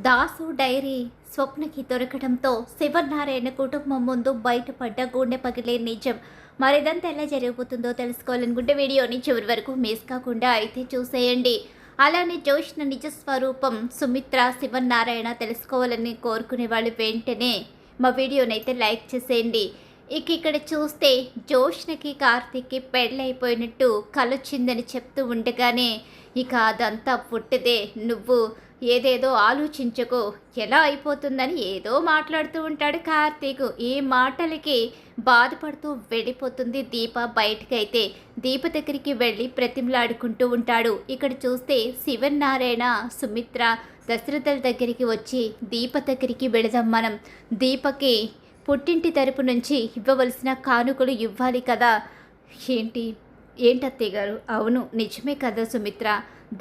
Dasu dairy స్వప్నకి దొరకడంతో Sivanarayana కుటుంబం ముందు బయటపడ్డ గుండె పగిలే నిజం. మరిదంతా ఎలా జరిగిపోతుందో తెలుసుకోవాలనుకుంటే వీడియోని చివరి వరకు మిస్ కాకుండా అయితే చూసేయండి. అలానే జోష్న నిజ స్వరూపం సుమిత్ర శివనారాయణ తెలుసుకోవాలని కోరుకునే వాళ్ళు వెంటనే మా వీడియోనైతే లైక్ చేసేయండి. ఇక్కడ చూస్తే జోష్నకి కార్తీక్కి పెళ్ళైపోయినట్టు కలొచ్చిందని చెప్తూ ఉండగానే ఇక అదంతా పుట్టదే, నువ్వు ఏదేదో ఆలోచించకో, ఎలా అయిపోతుందని ఏదో మాట్లాడుతూ ఉంటాడు కార్తీక్. ఈ మాటలకి బాధపడుతూ వెళ్ళిపోతుంది దీప. బయటకైతే దీప దగ్గరికి వెళ్ళి ప్రతిమలాడుకుంటూ ఉంటాడు. ఇక్కడ చూస్తే శివనారాయణ సుమిత్ర దశరథుల దగ్గరికి వచ్చి దీప దగ్గరికి వెళదాం, మనం దీపకి పుట్టింటి తరపు నుంచి ఇవ్వవలసిన కానుకలు ఇవ్వాలి కదా. ఏంటత్తయ్య గారు? అవును నిజమే కదా సుమిత్ర,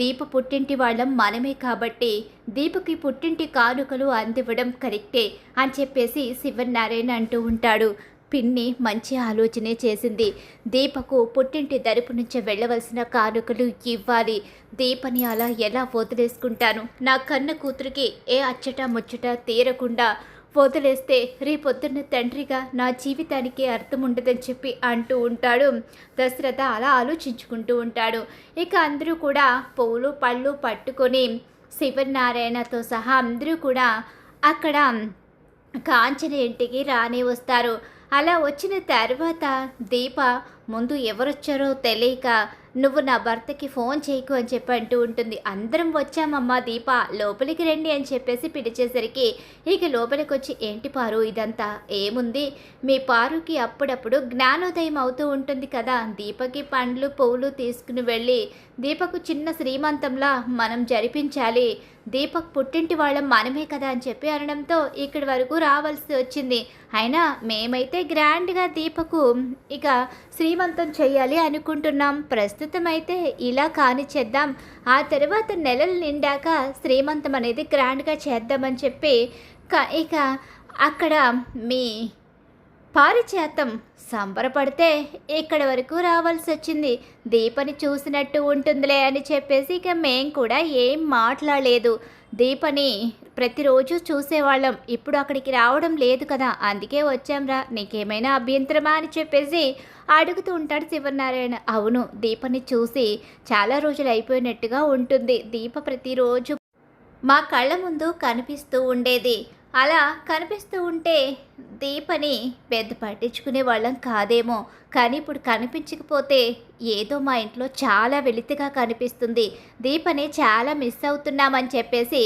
దీప పుట్టింటి వాళ్ళం మనమే కాబట్టి దీపకి పుట్టింటి కానుకలు అందివ్వడం కరెక్టే అని చెప్పేసి శివనారాయణ అంటూ ఉంటాడు. పిన్ని మంచి ఆలోచనే చేసింది. దీపకు పుట్టింటి తరపు నుంచి వెళ్ళవలసిన కానుకలు ఇవ్వాలి. దీపని అలా ఎలా వదిలేసుకుంటాను? నా కన్న కూతురికి ఏ అచ్చట ముచ్చట తీరకుండా వదిలేస్తే రేపొద్దున్న తండ్రిగా నా జీవితానికి అర్థం ఉండదని చెప్పి అంటూ ఉంటాడు. దశరథ అలా ఆలోచించుకుంటూ ఉంటాడు. ఇక అందరూ కూడా పూలు పళ్ళు పట్టుకొని శివనారాయణతో సహా అందరూ కూడా అక్కడ కాంచన ఇంటికి రానే వస్తారు. అలా వచ్చిన తర్వాత దీప ముందు ఎవరొచ్చారో తెలియక నువ్వు నా భర్తకి ఫోన్ చేయకు అని చెప్పి అంటూ ఉంటుంది. అందరం వచ్చామమ్మా దీప లోపలికి రండి అని చెప్పేసి పిలిచేసరికి ఇక లోపలికి వచ్చి ఏంటి పారు ఇదంతా? ఏముంది, మీ పారుకి అప్పుడప్పుడు జ్ఞానోదయం అవుతూ ఉంటుంది కదా, దీపకి పండ్లు పువ్వులు తీసుకుని వెళ్ళి దీపకు చిన్న శ్రీమంతంలా మనం జరిపించాలి, దీపక్ పుట్టింటి వాళ్ళం మనమే కదా అని చెప్పి అనడంతో ఇక్కడి వరకు రావాల్సి వచ్చింది. అయినా మేమైతే గ్రాండ్గా దీపకు ఇక శ్రీమంతం చేయాలి అనుకుంటున్నాం. ప్రస్తుతం అయితే ఇలా కానిచ్చేద్దాం, ఆ తర్వాత నెలలు నిండాక శ్రీమంతం అనేది గ్రాండ్గా చేద్దామని చెప్పి ఇక అక్కడ మీ పారిచేతం సంబరపడితే ఇక్కడి వరకు రావాల్సి వచ్చింది. దీపని చూసినట్టు ఉంటుందిలే అని చెప్పేసి ఇక మేం కూడా ఏం మాట్లాడలేదు. దీపని ప్రతిరోజు చూసేవాళ్ళం, ఇప్పుడు అక్కడికి రావడం లేదు కదా, అందుకే వచ్చాంరా, నీకేమైనా అభ్యంతరమా అని చెప్పేసి అడుగుతూ ఉంటాడు శివనారాయణ. అవును, దీపని చూసి చాలా రోజులు అయిపోయినట్టుగా ఉంటుంది. దీప ప్రతిరోజు మా కళ్ళ ముందు కనిపిస్తూ ఉండేది. అలా కనిపిస్తూ ఉంటే దీపని పెద్ద పట్టించుకునే వాళ్ళం కాదేమో, కానీ ఇప్పుడు కనిపించకపోతే ఏదో మా ఇంట్లో చాలా వెలితిగా కనిపిస్తుంది, దీపని చాలా మిస్ అవుతున్నామని చెప్పేసి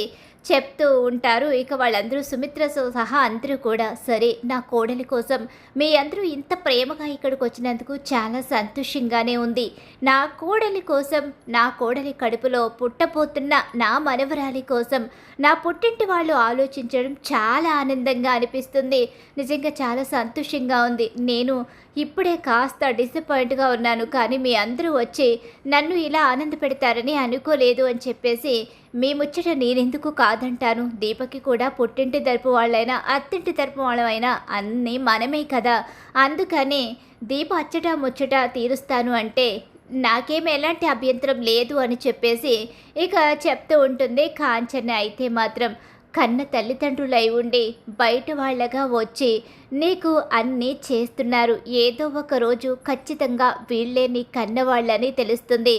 చెప్తూ ఉంటారు. ఇక వాళ్ళందరూ సుమిత్రతో సహా అందరూ కూడా సరే, నా కోడలి కోసం మీ అందరూ ఇంత ప్రేమగా ఇక్కడికి వచ్చినందుకు చాలా సంతోషంగానే ఉంది. నా కోడలి కోసం, నా కోడలి కడుపులో పుట్టబోతున్న నా మనవరాలి కోసం నా పుట్టింటి వాళ్ళు ఆలోచించడం చాలా ఆనందంగా అనిపిస్తుంది. నిజంగా చాలా సంతోషంగా ఉంది. నేను ఇప్పుడే కాస్త డిసప్పాయింట్గా ఉన్నాను, కానీ మీ అందరూ వచ్చి నన్ను ఇలా ఆనంద పెడతారని అనుకోలేదు అని చెప్పేసి మీ ముచ్చట నేనెందుకు కాదంటాను. దీపకి కూడా పుట్టింటి తరపు వాళ్ళైనా అత్తింటి తరపు వాళ్ళైనా అన్నీ మనమే కదా, అందుకని దీప అచ్చట ముచ్చట తీరుస్తాను అంటే నాకేం ఎలాంటి అభ్యంతరం లేదు అని చెప్పేసి ఇక చెప్తూ ఉంటుంది కాంచన. అయితే మాత్రం కన్న తల్లిదండ్రులై ఉండి బయట వాళ్ళగా వచ్చి నీకు అన్నీ చేస్తున్నారు, ఏదో ఒక రోజు ఖచ్చితంగా వీళ్ళే నీ కన్నవాళ్ళని తెలుస్తుంది.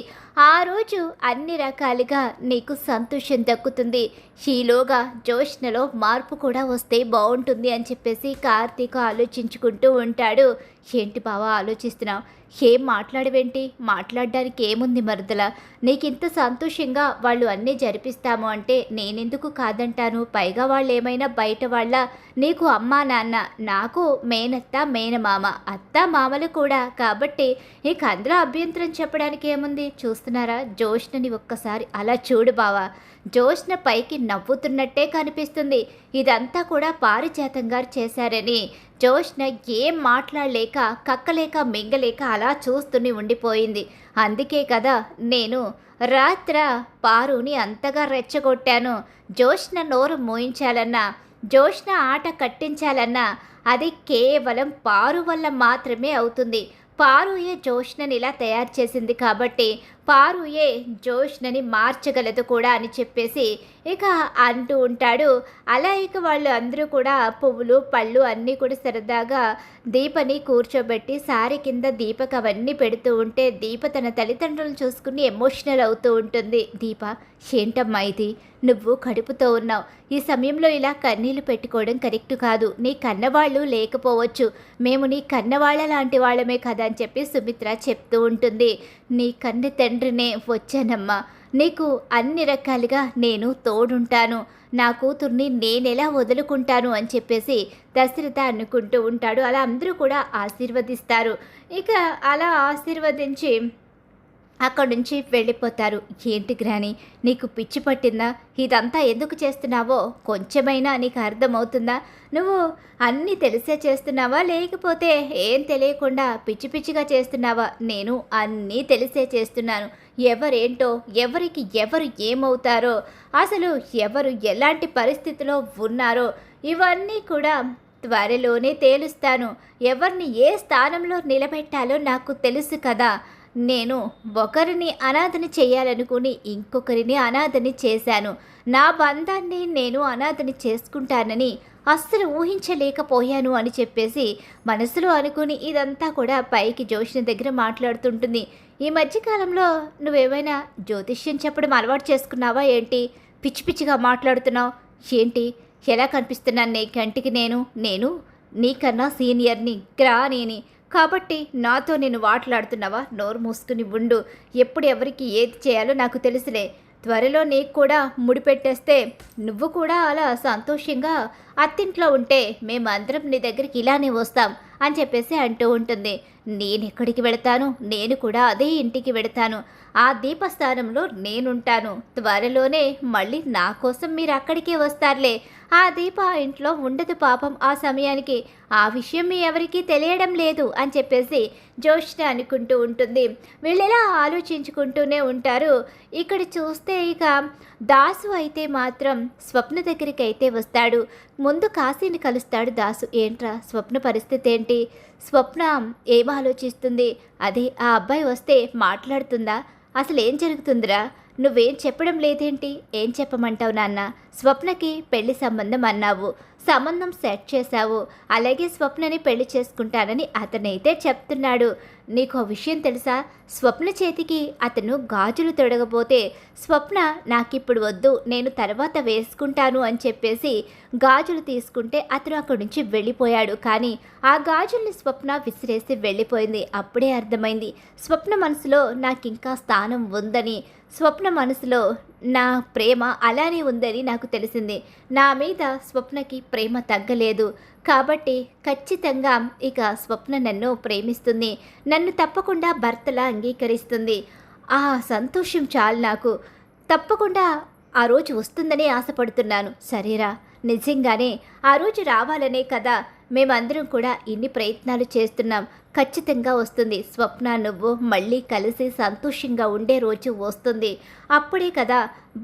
ఆ రోజు అన్ని రకాలుగా నీకు సంతోషం దక్కుతుంది. ఈలోగా జోష్నలో మార్పు కూడా వస్తే బాగుంటుంది అని చెప్పేసి కార్తీక్ ఆలోచించుకుంటూ ఉంటాడు. ఏంటి బావా ఆలోచిస్తున్నావు? ఏం మాట్లాడవేంటి? మాట్లాడడానికి ఏముంది మరుదల, నీకింత సంతోషంగా వాళ్ళు అన్నీ జరిపిస్తాము అంటే నేనెందుకు కాదంటాను? పైగా వాళ్ళు ఏమైనా బయట వాళ్ళ, నీకు అమ్మా నాన్న, నాకు మేనత్త మేనమామ, అత్త మామలు కూడా, కాబట్టి ఇక అందులో అభ్యంతరం చెప్పడానికి ఏముంది? చూస్తున్నారా జోష్నని ఒక్కసారి అలా చూడు బావా, జోష్న పైకి నవ్వుతున్నట్టే కనిపిస్తుంది. ఇదంతా కూడా పారిజాతం గారు చేశారని జోష్న ఏం మాట్లాడలేక కక్కలేక మింగలేక అలా చూస్తూనే ఉండిపోయింది. అందుకే కదా నేను రాత్ర పారుని అంతగా రెచ్చగొట్టాను. జోష్న నోరు మోయించాలన్నా, జోష్న ఆట కట్టించాలన్నా అది కేవలం పారు వల్ల మాత్రమే అవుతుంది. పారుయే జోష్నని ఇలా తయారు చేసింది కాబట్టి పారుయే జోష్నని మార్చగలదు కూడా అని చెప్పేసి ఇక అంటూ ఉంటాడు. అలా ఇక వాళ్ళు అందరూ కూడా పువ్వులు పళ్ళు అన్నీ కూడా సరదాగా దీపని కూర్చోబెట్టి సారీ కింద దీపకు అవన్నీ పెడుతూ ఉంటే దీప తన తల్లిదండ్రులను చూసుకుని ఎమోషనల్ అవుతూ ఉంటుంది. దీప, ఏంటమ్మా ఇది, నువ్వు కడుపుతో ఉన్నావు, ఈ సమయంలో ఇలా కన్నీళ్లు పెట్టుకోవడం కరెక్ట్ కాదు, నీ కన్నవాళ్ళు లేకపోవచ్చు, మేము నీ కన్నవాళ్ళ లాంటి వాళ్ళమే కదా అని చెప్పి సుమిత్ర చెప్తూ ఉంటుంది. నీ కన్న తండ్రినే వచ్చానమ్మా, నీకు అన్ని రకాలుగా నేను తోడుంటాను, నా కూతుర్ని నేనెలా వదులుకుంటాను అని చెప్పేసి దశరథ అనుకుంటూ ఉంటాడు. అలా అందరూ కూడా ఆశీర్వదిస్తారు. ఇక అలా ఆశీర్వదించి అక్కడి నుంచి వెళ్ళిపోతారు. ఏంటి గ్రాని, నీకు పిచ్చి పట్టిందా? ఇదంతా ఎందుకు చేస్తున్నావో కొంచెమైనా నీకు అర్థమవుతుందా? నువ్వు అన్నీ తెలిసే చేస్తున్నావా, లేకపోతే ఏం తెలియకుండా పిచ్చి పిచ్చిగా చేస్తున్నావా? నేను అన్నీ తెలిసే చేస్తున్నాను. ఎవరేంటో, ఎవరికి ఎవరు ఏమవుతారో, అసలు ఎవరు ఎలాంటి పరిస్థితిలో ఉన్నారో ఇవన్నీ కూడా త్వరలోనే తేలుస్తాను. ఎవరిని ఏ స్థానంలో నిలబెట్టాలో నాకు తెలుసు కదా. నేను ఒకరిని అనాథని చేయాలనుకుని ఇంకొకరిని అనాథని చేశాను. నా బంధాన్ని నేను అనాథని చేసుకుంటానని అస్సలు ఊహించలేకపోయాను అని చెప్పేసి మనసులో అనుకుని ఇదంతా కూడా పైకి జోష్ని దగ్గర మాట్లాడుతుంటుంది. ఈ మధ్యకాలంలో నువ్వేమైనా జ్యోతిష్యం చెప్పడం అలవాటు చేసుకున్నావా ఏంటి? పిచ్చి పిచ్చిగా మాట్లాడుతున్నావు ఏంటి? ఎలా కనిపిస్తున్నాను నీ కంటికి? నేను నీకన్నా సీనియర్ని, గ్రానీని, కాబట్టి నాతో నేను మాట్లాడుతున్నావా? నోరు మూసుకుని ఉండు. ఎప్పుడు ఎవరికి ఏది చేయాలో నాకు తెలుసులే. త్వరలో నీకు కూడా ముడిపెట్టేస్తే నువ్వు కూడా అలా సంతోషంగా అత్తింట్లో ఉంటే మేమందరం నీ దగ్గరికి ఇలానే వస్తాం అని చెప్పేసి అంటూ ఉంటుంది. నేను ఎక్కడికి వెళతాను? నేను కూడా అదే ఇంటికి వెళతాను. ఆ దీపస్థానంలో నేనుంటాను. త్వరలోనే మళ్ళీ నా కోసం మీరు అక్కడికే వస్తారులే. ఆ దీప ఇంట్లో ఉండదు పాపం ఆ సమయానికి. ఆ విషయం మీ ఎవరికీ తెలియడం లేదు అని చెప్పేసి జోష్న అనుకుంటూ ఉంటుంది. వీళ్ళెలా ఆలోచించుకుంటూనే ఉంటారు. ఇక్కడ చూస్తే ఇక దాసు అయితే మాత్రం స్వప్న దగ్గరికి అయితే వస్తాడు. ముందు కాశీని కలుస్తాడు దాసు. ఏంట్రా స్వప్న పరిస్థితి ఏంటి? స్వప్న ఏం ఆలోచిస్తుంది? అదే ఆ అబ్బాయి వస్తే మాట్లాడుతుందా? అసలు ఏం జరుగుతుందిరా? నువ్వేం చెప్పడం లేదేంటి? ఏం చెప్పమంటావు నాన్న? స్వప్నకి పెళ్లి సంబంధం అన్నావు, సంబంధం సెట్ చేశావు, అలాగే స్వప్నని పెళ్లి చేసుకుంటానని అతనైతే చెప్తున్నాడు. నీకు ఆ విషయం తెలుసా? స్వప్న చేతికి అతను గాజులు తొడగబోతే స్వప్న నాకిప్పుడు వద్దు, నేను తర్వాత వేసుకుంటాను అని చెప్పేసి గాజులు తీసుకుంటే అతను అక్కడి నుంచి వెళ్ళిపోయాడు. కానీ ఆ గాజుల్ని స్వప్న విసిరేసి వెళ్ళిపోయింది. అప్పుడే అర్థమైంది స్వప్న మనసులో నాకింకా స్థానం ఉందని, స్వప్న మనసులో నా ప్రేమ అలానే ఉందని నాకు తెలిసింది. నా మీద స్వప్నకి ప్రేమ తగ్గలేదు. కాబట్టి ఖచ్చితంగా ఇక స్వప్న నన్ను ప్రేమిస్తుంది, నన్ను తప్పకుండా భర్తలా అంగీకరిస్తుంది. ఆ సంతోషం చాలు నాకు. తప్పకుండా ఆ రోజు వస్తుందనే ఆశపడుతున్నాను. సరేరా, నిజంగానే ఆ రోజు రావాలనే కదా మేమందరం కూడా ఇన్ని ప్రయత్నాలు చేస్తున్నాం. ఖచ్చితంగా వస్తుంది. స్వప్న నువ్వు మళ్ళీ కలిసి సంతోషంగా ఉండే రోజు వస్తుంది. అప్పుడే కదా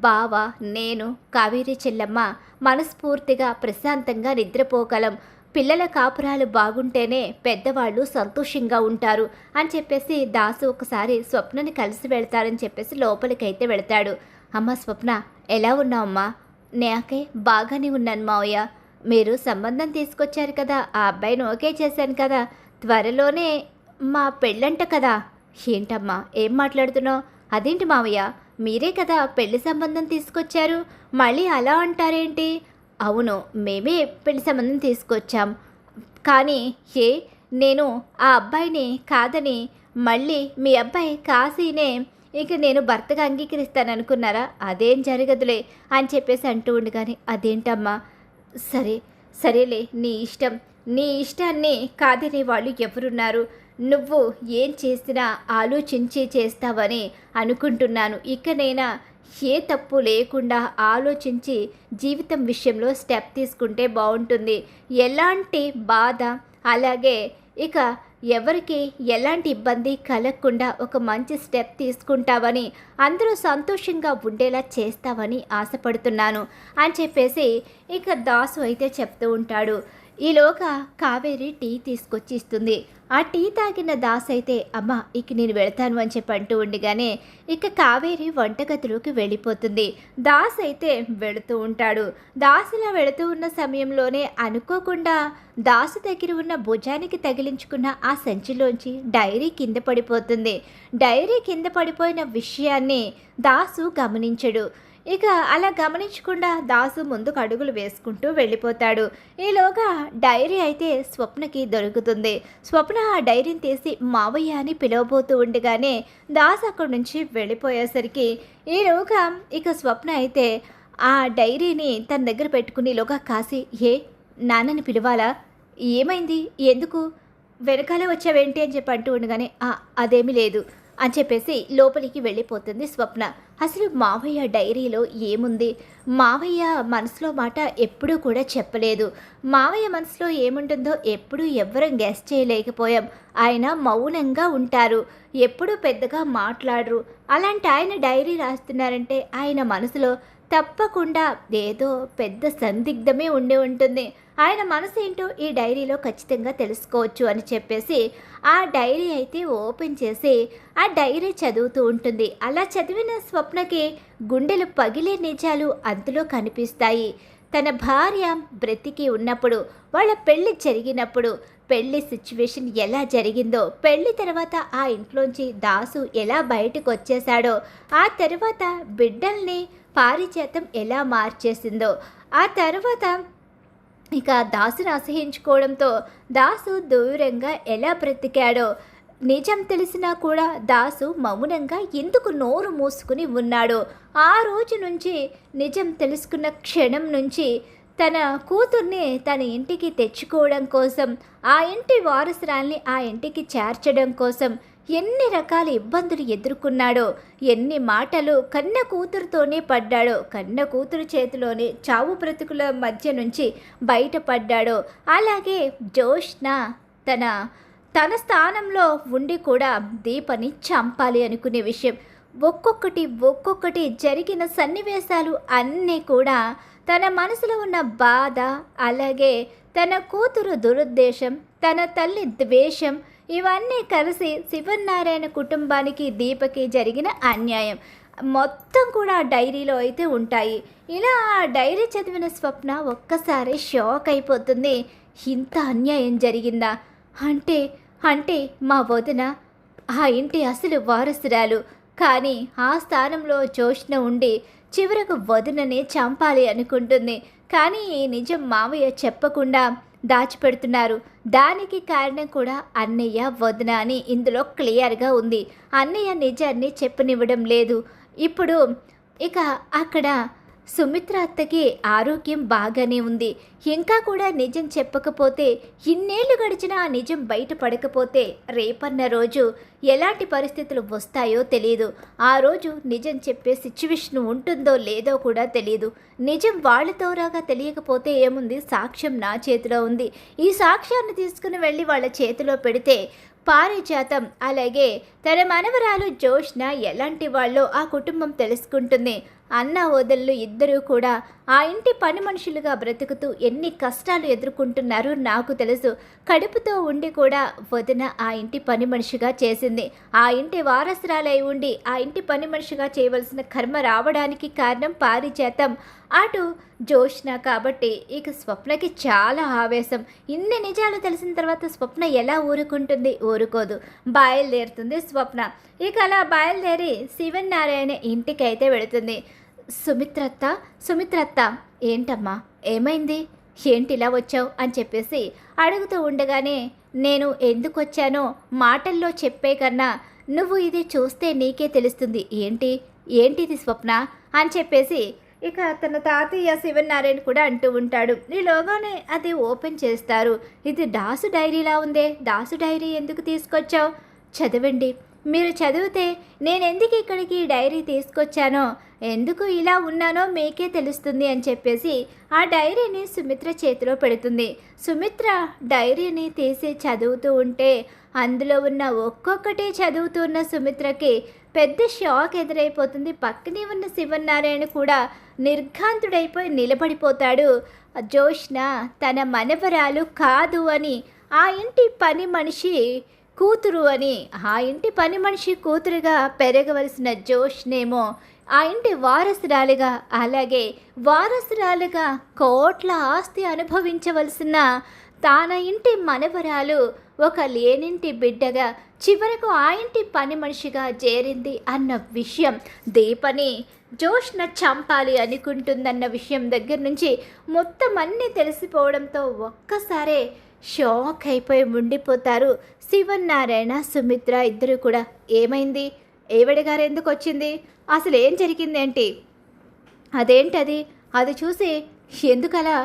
బావ, నేను, కావేరి చెల్లమ్మ మనస్ఫూర్తిగా ప్రశాంతంగా నిద్రపోగలం. పిల్లల కాపురాలు బాగుంటేనే పెద్దవాళ్ళు సంతోషంగా ఉంటారు అని చెప్పేసి దాసు ఒకసారి స్వప్నని కలిసి వెళ్తారని చెప్పేసి లోపలికైతే వెళ్తాడు. అమ్మ స్వప్న, ఎలా ఉన్నావమ్మా? నాకే బాగానే ఉన్నాను మావయ్య. మీరు సంబంధం తీసుకొచ్చారు కదా, ఆ అబ్బాయిని ఓకే చేశాను కదా, త్వరలోనే మా పెళ్ళంట కదా. ఏంటమ్మా ఏం మాట్లాడుతున్నావు? అదేంటి మావయ్య, మీరే కదా పెళ్లి సంబంధం తీసుకొచ్చారు, మళ్ళీ అలా అంటారేంటి? అవును, మేమే పెళ్లి సంబంధం తీసుకొచ్చాం. కానీ నేను ఆ అబ్బాయిని కాదని మళ్ళీ మీ అబ్బాయి కాశీనే ఇక నేను భర్తగా అంగీకరిస్తాననుకున్నారా? అదేం జరగదులే అని చెప్పేసి అంటూ ఉండగానే, అదేంటమ్మా? సరేలే, నీ ఇష్టం. నీ ఇష్టాన్ని కాదనే వాళ్ళు ఎవరున్నారు? నువ్వు ఏం చేసినా ఆలోచించి చేస్తావని అనుకుంటున్నాను. ఇకనైనా ఏ తప్పు లేకుండా ఆలోచించి జీవితం విషయంలో స్టెప్ తీసుకుంటే బాగుంటుంది. ఎలాంటి బాధ, అలాగే ఇక ఎవరికి ఎలాంటి ఇబ్బంది కలగకుండా ఒక మంచి స్టెప్ తీసుకుంటావని, అందరూ సంతోషంగా ఉండేలా చేస్తావని ఆశపడుతున్నాను అని చెప్పేసి ఇక దాసు అయితే చెప్తూ ఉంటాడు. ఈలోగా కావేరి టీ తీసుకొచ్చి ఇస్తుంది. ఆ టీ తాగిన దాస్ అయితే అమ్మ ఇక నేను వెళ్తాను అని చెప్పి అంటూ ఉండగానే ఇక కావేరి వంటగదిలోకి వెళ్ళిపోతుంది. దాస్ అయితే వెళుతూ ఉంటాడు. దాసులా వెళుతూ ఉన్న సమయంలోనే అనుకోకుండా దాసు దగ్గర ఉన్న భుజానికి తగిలించుకున్న ఆ సంచిలోంచి డైరీ కింద పడిపోతుంది. డైరీ కింద పడిపోయిన విషయాన్ని దాసు గమనించడు. ఇక అలా గమనించకుండా దాసు ముందుకు అడుగులు వేసుకుంటూ వెళ్ళిపోతాడు. ఈలోగా డైరీ అయితే స్వప్నకి దొరుకుతుంది. స్వప్న ఆ డైరీని తీసి మావయ్య అని పిలవబోతూ ఉండగానే దాసు అక్కడి నుంచి వెళ్ళిపోయేసరికి ఈలోగా ఇక స్వప్న అయితే ఆ డైరీని తన దగ్గర పెట్టుకుని ఈలోగా కాసి నాన్నని పిలవాలా, ఏమైంది, ఎందుకు వెనకాలే వచ్చావేంటి అని చెప్పి అంటూ ఉండగానే అదేమీ లేదు అని చెప్పేసి లోపలికి వెళ్ళిపోతుంది స్వప్న. అసలు మావయ్య డైరీలో ఏముంది, మావయ్య మనసులో మాట ఎప్పుడూ కూడా చెప్పలేదు. మావయ్య మనసులో ఏముంటుందో ఎప్పుడూ ఎవ్వరం గెస్ చేయలేకపోయాం. ఆయన మౌనంగా ఉంటారు, ఎప్పుడూ పెద్దగా మాట్లాడరు. అలాంటి ఆయన డైరీ రాస్తున్నారంటే ఆయన మనసులో తప్పకుండా ఏదో పెద్ద సందిగ్ధమే ఉండి ఉంటుంది. ఆయన మనసు ఏంటో ఈ డైరీలో ఖచ్చితంగా తెలుసుకోవచ్చు అని చెప్పేసి ఆ డైరీ అయితే ఓపెన్ చేసి ఆ డైరీ చదువుతూ ఉంటుంది. అలా చదివిన స్వప్నకి గుండెలు పగిలే నిజాలు అందులో కనిపిస్తాయి. తన భార్య బ్రతికి ఉన్నప్పుడు, వాళ్ళ పెళ్లి జరిగినప్పుడు, పెళ్లి సిచ్యువేషన్ ఎలా జరిగిందో, పెళ్లి తర్వాత ఆ ఇంట్లోంచి దాసు ఎలా బయటకు వచ్చేశాడో, ఆ తర్వాత బిడ్డల్ని పారిజాతం ఎలా మార్చేసిందో, ఆ తర్వాత ఇక దాసును అసహించుకోవడంతో దాసు దూరంగా ఎలా బ్రతికాడో, నిజం తెలిసినా కూడా దాసు మౌనంగా ఎందుకు నోరు మూసుకుని ఉన్నాడో, ఆ రోజు నుంచి నిజం తెలుసుకున్న క్షణం నుంచి తన కూతుర్ని తన ఇంటికి తెచ్చుకోవడం కోసం, ఆ ఇంటి వారసురాల్ని ఆ ఇంటికి చేర్చడం కోసం ఎన్ని రకాల ఇబ్బందులు ఎదుర్కొన్నాడో, ఎన్ని మాటలు కన్న కూతురుతోనే పడ్డాడో, కన్న కూతురు చేతిలోనే చావు బ్రతుకుల మధ్య నుంచి బయటపడ్డాడో, అలాగే జోష్న తన స్థానంలో ఉండి కూడా దీపని చంపాలి అనుకునే విషయం ఒక్కొక్కటి జరిగిన సన్నివేశాలు అన్నీ కూడా తన మనసులో ఉన్న బాధ, అలాగే తన కూతురు దురుద్దేశం, తన తల్లి ద్వేషం, ఇవన్నీ కలిసి శివనారాయణ కుటుంబానికి దీపకి జరిగిన అన్యాయం మొత్తం కూడా డైరీలో అయితే ఉంటాయి. ఇలా ఆ డైరీ చదివిన స్వప్న ఒక్కసారి షాక్ అయిపోతుంది. ఇంత అన్యాయం జరిగిందా, అంటే మా వదిన ఆ ఇంటి అసలు వారసురాలు, కానీ ఆ స్థానంలో జోష్న ఉండి చివరకు వదిననే చంపాలి అనుకుంటుంది. కానీ ఈ నిజం మావయ్య చెప్పకుండా దాచిపెడుతున్నారు. దానికి కారణం కూడా అన్నయ్య వదిన అని ఇందులో క్లియర్గా ఉంది. అన్నయ్య నిజాన్ని చెప్పనివ్వడం లేదు. ఇప్పుడు ఇక అక్కడ సుమిత్ర అత్తకి ఆరోగ్యం బాగానే ఉంది. ఇంకా కూడా నిజం చెప్పకపోతే, ఇన్నేళ్లు గడిచినా ఆ నిజం బయటపడకపోతే రేపన్న రోజు ఎలాంటి పరిస్థితులు వస్తాయో తెలియదు. ఆ రోజు నిజం చెప్పే సిచ్యువేషన్ ఉంటుందో లేదో కూడా తెలియదు. నిజం వాళ్ళతోరాగా తెలియకపోతే ఏముంది, సాక్ష్యం నా చేతిలో ఉంది. ఈ సాక్ష్యాన్ని తీసుకుని వెళ్ళి వాళ్ళ చేతిలో పెడితే పారిజాతం అలాగే తన మనవరాలు జోష్న ఎలాంటి వాళ్ళో ఆ కుటుంబం తెలుసుకుంటుంది. అన్న వదళ్ళు ఇద్దరూ కూడా ఆ ఇంటి పని మనుషులుగా బ్రతుకుతూ ఎన్ని కష్టాలు ఎదుర్కొంటున్నారో నాకు తెలుసు. కడుపుతో ఉండి కూడా వదిన ఆ ఇంటి పని మనిషిగా చేసింది. ఆ ఇంటి వారసురాలై ఉండి ఆ ఇంటి పని మనిషిగా చేయవలసిన కర్మ రావడానికి కారణం పారిజాతం, అటు జోష్న. కాబట్టి ఇక స్వప్నకి చాలా ఆవేశం. ఇన్ని నిజాలు తెలిసిన తర్వాత స్వప్న ఎలా ఊరుకుంటుంది? ఊరుకోదు. బయలుదేరుతుంది స్వప్న. ఇక అలా బయలుదేరి శివనారాయణ ఇంటికి అయితే వెళుతుంది. సుమిత్రత్త ఏంటమ్మా, ఏమైంది, ఏంటి ఇలా వచ్చావు అని చెప్పేసి అడుగుతూ ఉండగానే, నేను ఎందుకు వచ్చానో మాటల్లో చెప్పే కన్నా నువ్వు ఇది చూస్తే నీకే తెలుస్తుంది. ఏంటిది స్వప్న అని చెప్పేసి ఇక తన తాతయ్య శివనారాయణ కూడా అంటూ ఉంటాడు. ఈలోగానే అది ఓపెన్ చేస్తారు. ఇది దాసు డైరీలా ఉందే, దాసు డైరీ ఎందుకు తీసుకొచ్చావు? చదవండి, మీరు చదివితే నేనెందుకు ఇక్కడికి ఈ డైరీ తీసుకొచ్చానో, ఎందుకు ఇలా ఉన్నానో మీకే తెలుస్తుంది అని చెప్పేసి ఆ డైరీని సుమిత్ర చేతిలో పెడుతుంది. సుమిత్ర డైరీని తీసి చదువుతూ ఉంటే అందులో ఉన్న ఒక్కొక్కటి చదువుతున్న సుమిత్రకి పెద్ద షాక్ ఎదురైపోతుంది. పక్కనే ఉన్న శివనారాయణ కూడా నిర్ఘాంతుడైపోయి నిలబడిపోతాడు. జోష్న తన మనవరాలు కాదు అని, ఆ ఇంటి పని మనిషి కూతురు అని, ఆ ఇంటి పని మనిషి కూతురుగా పెరగవలసిన జోష్నేమో ఆ ఇంటి వారసురాలుగా, అలాగే వారసురాలుగా కోట్ల ఆస్తి అనుభవించవలసిన తాన ఇంటి మనవరాలు ఒక లేనింటి బిడ్డగా చివరకు ఆ ఇంటి పని మనిషిగా చేరింది అన్న విషయం, దీపని జోష్న చంపాలి అనుకుంటుందన్న విషయం దగ్గర నుంచి మొత్తం అన్నీ తెలిసిపోవడంతో ఒక్కసారే షాక్ అయిపోయి ఉండిపోతారు శివనారాయణ, సుమిత్ర ఇద్దరు కూడా. ఏమైంది? ఏవడి గారు ఎందుకు వచ్చింది? అసలు ఏం జరిగిందేంటి? అదేంటది? అది చూసి ఎందుకలా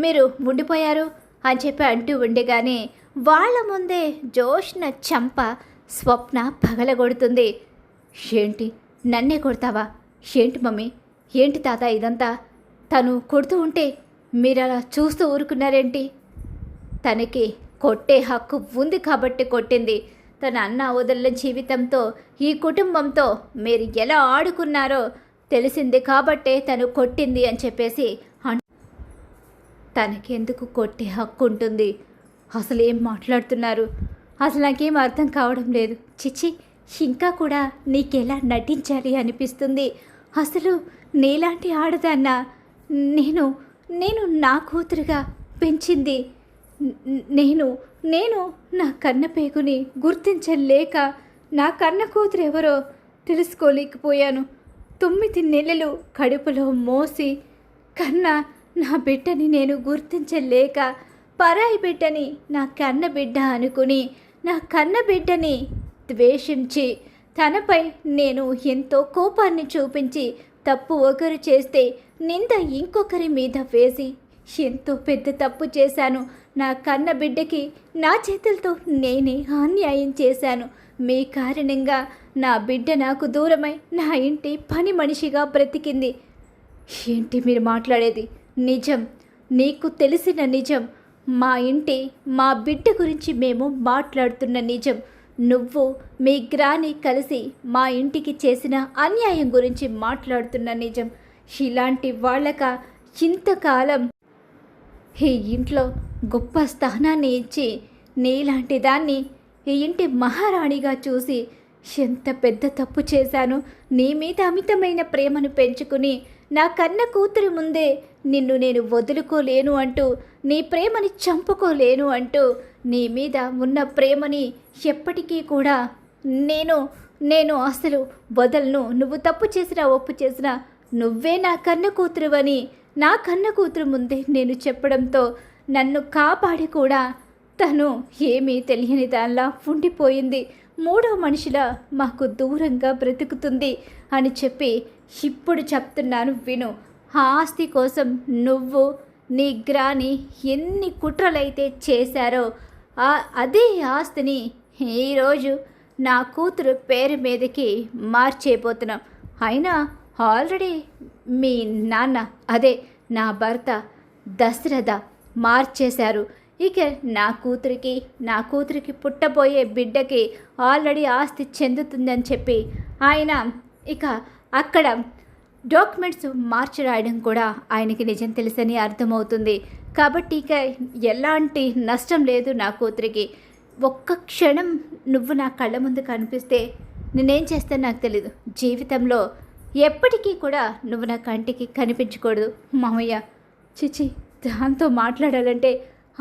మీరు ఉండిపోయారు అని చెప్పి అంటూ ఉండగానే వాళ్ళ ముందే జోష్న చంప స్వప్న పగలగొడుతుంది. ఏంటి నన్నే కొడతావా? ఏంటి మమ్మీ, ఏంటి తాత ఇదంతా? తను కొడుతూ ఉంటే మీరు అలా చూస్తూ ఊరుకున్నారేంటి? తనకి కొట్టే హక్కు ఉంది కాబట్టి కొట్టింది. తన అన్న వదలని జీవితంతో ఈ కుటుంబంతో మీరు ఎలా ఆడుకున్నారో తెలిసింది కాబట్టే తను కొట్టింది అని చెప్పేసి తనకెందుకు కొట్టే హక్కు ఉంటుంది? అసలు ఏం మాట్లాడుతున్నారు? అసలు నాకేం అర్థం కావడం లేదు. చిచి, ఇంకా కూడా నీకెలా నటించాలి అనిపిస్తుంది. అసలు నీలాంటి ఆడదాన్న నేను నేను నా కూతురుగా పెంచింది నేను నా కన్న పేగుని గుర్తించలేక నా కన్న కూతురు ఎవరో తెలుసుకోలేకపోయాను. 9 నెలలు కడుపులో మోసి కన్న నా బిడ్డని నేను గుర్తించలేక పరాయి బిడ్డని నా కన్న బిడ్డ అనుకుని నా కన్న బిడ్డని ద్వేషించి తనపై నేను ఎంతో కోపాన్ని చూపించి తప్పు ఒకరు చేస్తే నింద ఇంకొకరి మీద వేసి ఎంతో పెద్ద తప్పు చేశాను. నా కన్న బిడ్డకి నా చేతులతో నేనే అన్యాయం చేశాను. మీ కారణంగా నా బిడ్డ నాకు దూరమై నా ఇంటి పని మనిషిగా బ్రతికింది. ఏంటి మీరు మాట్లాడేది? నిజం, నీకు తెలిసిన నిజం, మా ఇంటి మా బిడ్డ గురించి మేము మాట్లాడుతున్న నిజం, నువ్వు మీ గ్రాని కలిసి మా ఇంటికి చేసిన అన్యాయం గురించి మాట్లాడుతున్న నిజం. ఇలాంటి వాళ్ళక ఇంతకాలం ఈ ఇంట్లో గొప్ప స్థానాన్ని ఇచ్చి నీలాంటి దాన్ని ఈ ఇంటి మహారాణిగా చూసి ఎంత పెద్ద తప్పు చేశాను. నీ మీద అమితమైన ప్రేమను పెంచుకుని నా కన్న కూతురు ముందే నిన్ను నేను వదులుకోలేను అంటూ, నీ ప్రేమని చంపుకోలేను అంటూ, నీ మీద ఉన్న ప్రేమని ఎప్పటికీ కూడా నేను అసలు వదలను. నువ్వు తప్పు చేసినా ఒప్పు చేసినా నువ్వే నా కన్న కూతురువని నా కన్న కూతురు ముందే నేను చెప్పడంతో నన్ను కాపాడి కూడా తను ఏమీ తెలియని దానిలా ఉండిపోయింది. మూడో మనిషిలా మాకు దూరంగా బ్రతుకుతుంది అని చెప్పి ఇప్పుడు చెప్తున్నాను విను. ఆ ఆస్తి కోసం నువ్వు నీ గ్రాని ఎన్ని కుట్రలైతే చేశారో అదే ఆస్తిని ఈరోజు నా కూతురు పేరు మీదకి మార్చేపోతున్నాం. అయినా ఆల్రెడీ మీ నాన్న, అదే నా భర్త దశరథ మార్చేశారు. ఇక నా కూతురికి పుట్టబోయే బిడ్డకి ఆల్రెడీ ఆస్తి చెందుతుందని చెప్పి ఆయన ఇక అక్కడ డాక్యుమెంట్స్ మార్చి రాయడం కూడా ఆయనకి నిజం తెలుసని అర్థమవుతుంది. కాబట్టి ఇక ఎలాంటి నష్టం లేదు నా కూతురికి. ఒక్క క్షణం నువ్వు నా కళ్ళ ముందు కనిపిస్తే నేనేం చేస్తాను నాకు తెలీదు. జీవితంలో ఎప్పటికీ కూడా నువ్వు నా కంటికి కనిపించకూడదు మామయ్య. చిచి, దాంతో మాట్లాడాలంటే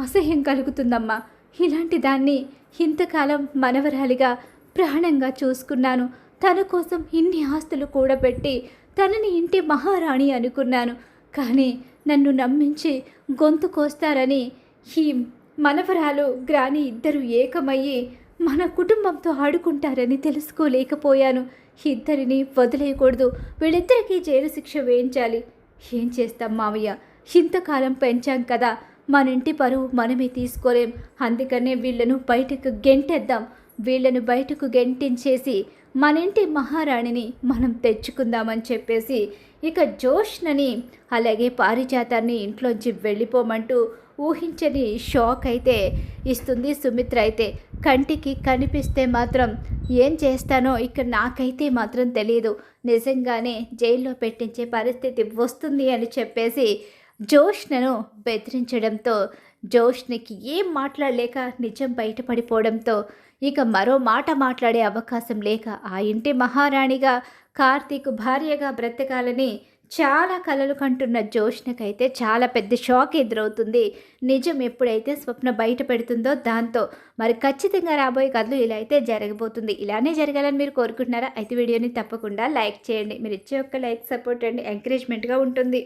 అసహ్యం కలుగుతుందమ్మా. ఇలాంటి దాన్ని ఇంతకాలం మనవరాలిగా ప్రాణంగా చూసుకున్నాను. తన కోసం ఇన్ని ఆస్తులు కూడబెట్టి తనని ఇంటి మహారాణి అనుకున్నాను. కానీ నన్ను నమ్మించి గొంతు కోస్తారని ఈ మనవరాలు గ్రాని ఇద్దరు ఏకమయ్యి మన కుటుంబంతో ఆడుకుంటారని తెలుసుకోలేకపోయాను. ఇద్దరిని వదిలేయకూడదు. వీళ్ళిద్దరికీ జైలు శిక్ష వేయించాలి. ఏం చేస్తాం మావయ్య, ఇంతకాలం పెంచాం కదా, మన ఇంటి పరువు మనమే తీసుకోలేం. అందుకనే వీళ్ళను బయటకు గెంటేద్దాం. వీళ్ళను బయటకు గెంటించేసి మన ఇంటి మహారాణిని మనం తెచ్చుకుందామని చెప్పేసి ఇక జోష్నని అలాగే పారిజాతాన్ని ఇంట్లోంచి వెళ్ళిపోమంటూ ఊహించని షాక్ అయితే ఇస్తుంది సుమిత్ర. అయితే కంటికి కనిపిస్తే మాత్రం ఏం చేస్తానో ఇక నాకైతే మాత్రం తెలియదు, నిజంగానే జైల్లో పెట్టించే పరిస్థితి వస్తుంది అని చెప్పేసి జోష్నను బెదిరించడంతో జోష్నికి ఏం మాట్లాడలేక నిజం బయటపడిపోవడంతో ఇక మరో మాట మాట్లాడే అవకాశం లేక ఆ ఇంటి మహారాణిగా కార్తీక్ భార్యగా బ్రతకాలని చాలా కలలు కంటున్న జోష్నకైతే చాలా పెద్ద షాక్ ఎదురవుతుంది. నిజం ఎప్పుడైతే స్వప్న బయట పెడుతుందో దాంతో మరి ఖచ్చితంగా రాబోయే కథలు ఇలా అయితే జరగబోతుంది. ఇలానే జరగాలని మీరు కోరుకుంటున్నారా? అయితే వీడియోని తప్పకుండా లైక్ చేయండి. మీరు ఇచ్చే ఒక్క లైక్ సపోర్ట్ అండి ఎంకరేజ్మెంట్గా ఉంటుంది.